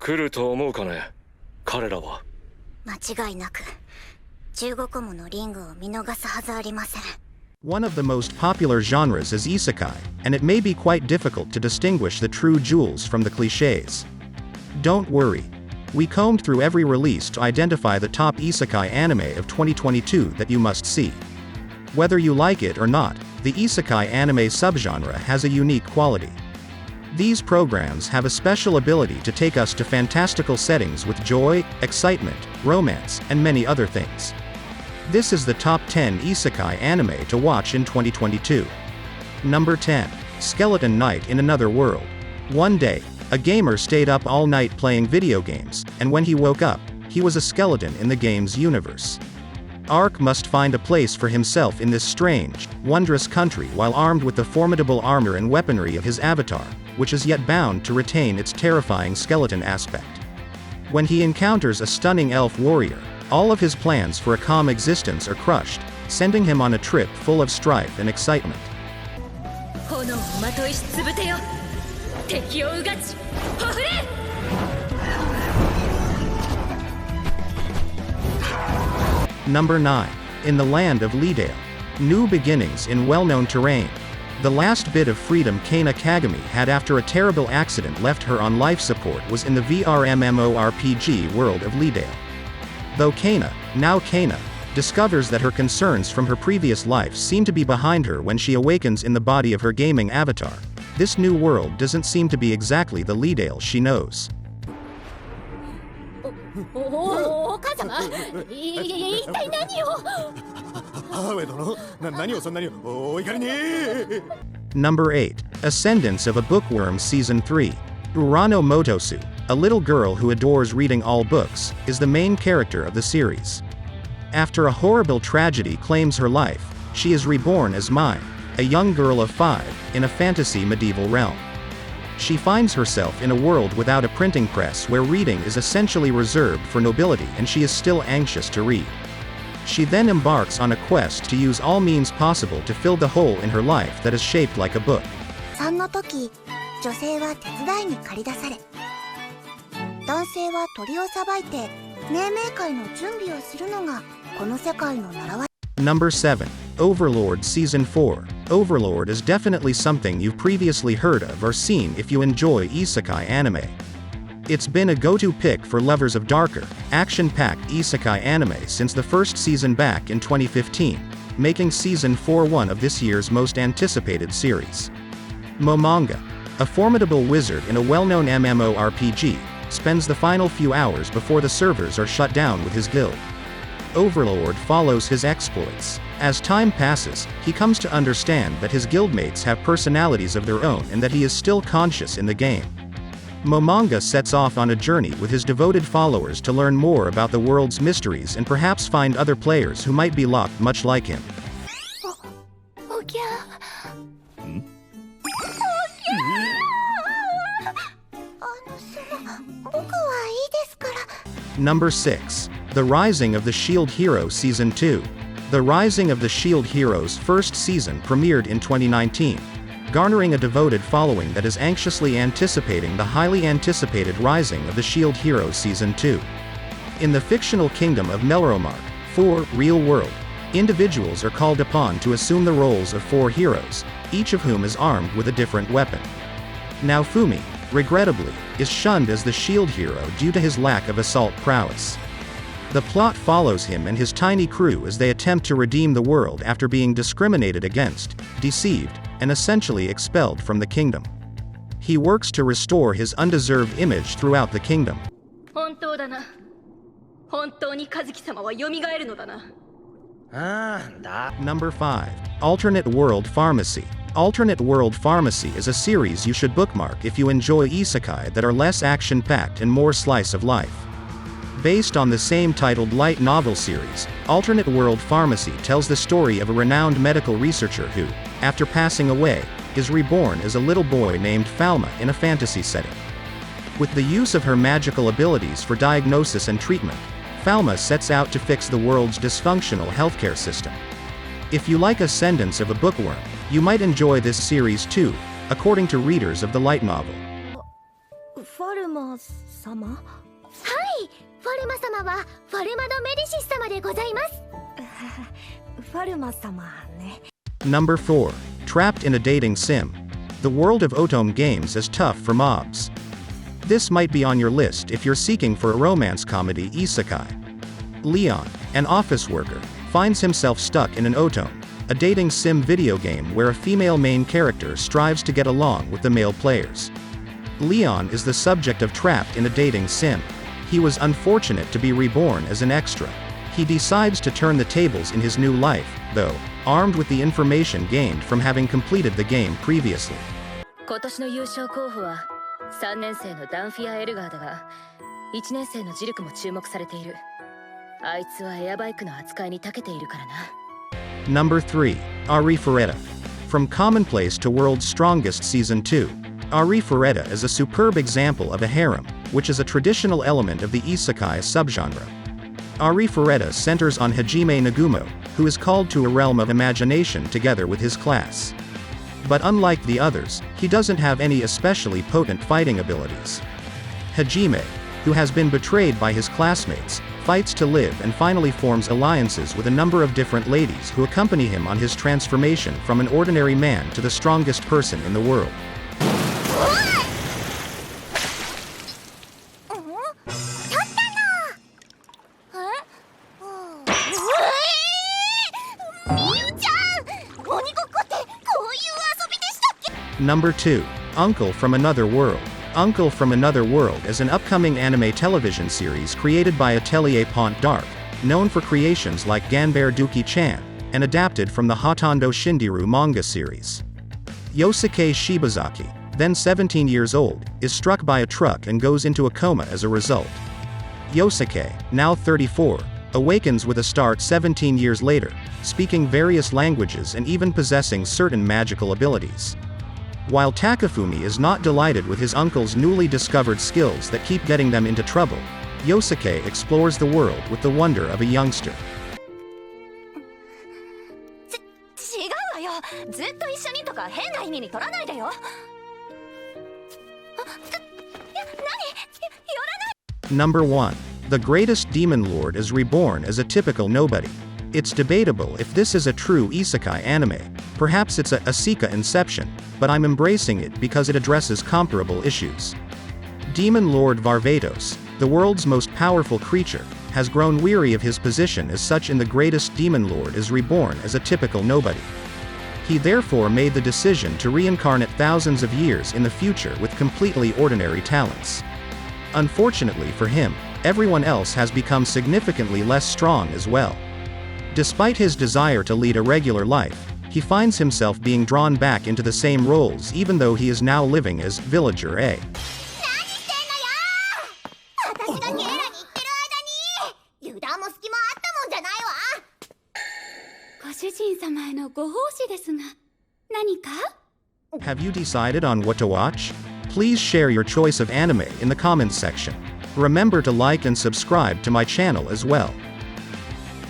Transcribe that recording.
来ると思うかね、彼らは。間違いなく15個ものリングを見逃すはずありません。 One of the most popular genres is isekai, and it may be quite difficult to distinguish the true jewels from the cliches. Don't worry. We combed through every release to identify the top isekai anime of 2022 that you must see. Whether you like it or not, the isekai anime subgenre has a unique quality. These programs have a special ability to take us to fantastical settings with joy, excitement, romance, and many other things. This is the top 10 isekai anime to watch in 2022. Number 10. Skeleton Knight in Another World. One day, a gamer stayed up all night playing video games, and when he woke up, he was a skeleton in the game's universe. Ark must find a place for himself in this strange, wondrous country while armed with the formidable armor and weaponry of his avatar, which is yet bound to retain its terrifying skeleton aspect. When he encounters a stunning elf warrior, all of his plans for a calm existence are crushed, sending him on a trip full of strife and excitement. Number 9. In the Land of Lidale. New beginnings in well-known terrain. The last bit of freedom Kana Kagami had after a terrible accident left her on life support was in the VR MMORPG world of Lidale. Though Kana, now Kana, discovers that her concerns from her previous life seem to be behind her when she awakens in the body of her gaming avatar, this new world doesn't seem to be exactly the Lidale she knows. Number 8. Ascendance of a Bookworm Season 3. Urano Motosu, a little girl who adores reading all books, is the main character of the series. After a horrible tragedy claims her life, she is reborn as Mai, a young girl of 5, in a fantasy medieval realm. She finds herself in a world without a printing press where reading is essentially reserved for nobility, and she is still anxious to read. She then embarks on a quest to use all means possible to fill the hole in her life that is shaped like a book. 3の時、女性は手伝いに駆り出され、男性は鳥をさばいて命名会の準備をするのがこの世界の習わし。Number 7. Overlord Season 4. Overlord is definitely something you've previously heard of or seen if you enjoy isekai anime. It's been a go-to pick for lovers of darker, action-packed isekai anime since the first season back in 2015, making Season 4 one of this year's most anticipated series. Momonga, a formidable wizard in a well-known MMORPG, spends the final few hours before the servers are shut down with his guild. Overlord follows his exploits. As time passes, he comes to understand that his guildmates have personalities of their own and that he is still conscious in the game. Momonga sets off on a journey with his devoted followers to learn more about the world's mysteries and perhaps find other players who might be locked much like him. Number 6. The Rising of the Shield Hero Season 2. The Rising of the Shield Hero's first season premiered in 2019, garnering a devoted following that is anxiously anticipating the highly anticipated Rising of the Shield Hero Season 2. In the fictional kingdom of Melromark, 4 Real World, individuals are called upon to assume the roles of 4 heroes, each of whom is armed with a different weapon. Now Fumi, regrettably, is shunned as the shield hero due to his lack of assault prowess. The plot follows him and his tiny crew as they attempt to redeem the world after being discriminated against, deceived, and essentially expelled from the kingdom. He works to restore his undeserved image throughout the kingdom. Number 5. Alternate World Pharmacy. Alternate World Pharmacy is a series you should bookmark if you enjoy isekai that are less action-packed and more slice of life. Based on the same titled light novel series, Alternate World Pharmacy tells the story of a renowned medical researcher who, after passing away, is reborn as a little boy named Falma in a fantasy setting. With the use of her magical abilities for diagnosis and treatment, Falma sets out to fix the world's dysfunctional healthcare system. If you like Ascendance of a Bookworm, you might enjoy this series too, according to readers of the light novel. ファルママ様？はい、ファルマ様はファルマドメディシス様でございます。ファルマ様ね。Number 4. Trapped in a dating sim. The world of Otome games is tough for mobs. This might be on your list if you're seeking for a romance comedy isekai. Leon, an office worker, finds himself stuck in an Otome, a dating sim video game where a female main character strives to get along with the male players. Leon is the subject of Trapped in a Dating Sim. He was unfortunate to be reborn as an extra. He decides to turn the tables in his new life, though, armed with the information gained from having completed the game previously. 今年の優勝候補は3年生のダンフィア・エルガーだが、1年生のジルクも注目されている。あいつはエアバイクの扱いに長けているからな。Number 3. Ari Ferretta. From Commonplace to World's Strongest Season 2. Ari Ferretta is a superb example of a harem, which is a traditional element of the isekai subgenre. Ari Ferretta centers on Hajime Nagumo, who is called to a realm of imagination together with his class. But unlike the others, he doesn't have any especially potent fighting abilities. Hajime, who has been betrayed by his classmates, fights to live and finally forms alliances with a number of different ladies who accompany him on his transformation from an ordinary man to the strongest person in the world. Number 2. Uncle from Another World. Uncle from Another World is an upcoming anime television series created by Atelier Pont Dark, known for creations like Ganbare Duki-chan, and adapted from the Hotondo Shindiru manga series. Yosuke Shibazaki, then 17 years old, is struck by a truck and goes into a coma as a result. Yosuke, now 34, awakens with a start 17 years later, speaking various languages and even possessing certain magical abilities. While Takafumi is not delighted with his uncle's newly discovered skills that keep getting them into trouble, Yosuke explores the world with the wonder of a youngster. 違うわよ。ずっと一緒にとか変な意味に取らないでよ。Number 1. The Greatest Demon Lord is reborn as a typical nobody. It's debatable if this is a true isekai anime. Perhaps it's a isekai inception, but I'm embracing it because it addresses comparable issues. Demon Lord Varvatos, the world's most powerful creature, has grown weary of his position as such in The Greatest Demon Lord is reborn as a typical nobody. He therefore made the decision to reincarnate thousands of years in the future with completely ordinary talents. Unfortunately for him, everyone else has become significantly less strong as well. Despite his desire to lead a regular life, he finds himself being drawn back into the same roles even though he is now living as Villager A. 私がケイラに言ってる間に油断も隙もあったもんじゃないわ。ご主人様へのご奉仕ですが、何か？ Have you decided on what to watch? Please share your choice of anime in the comments section. Remember to like and subscribe to my channel as well.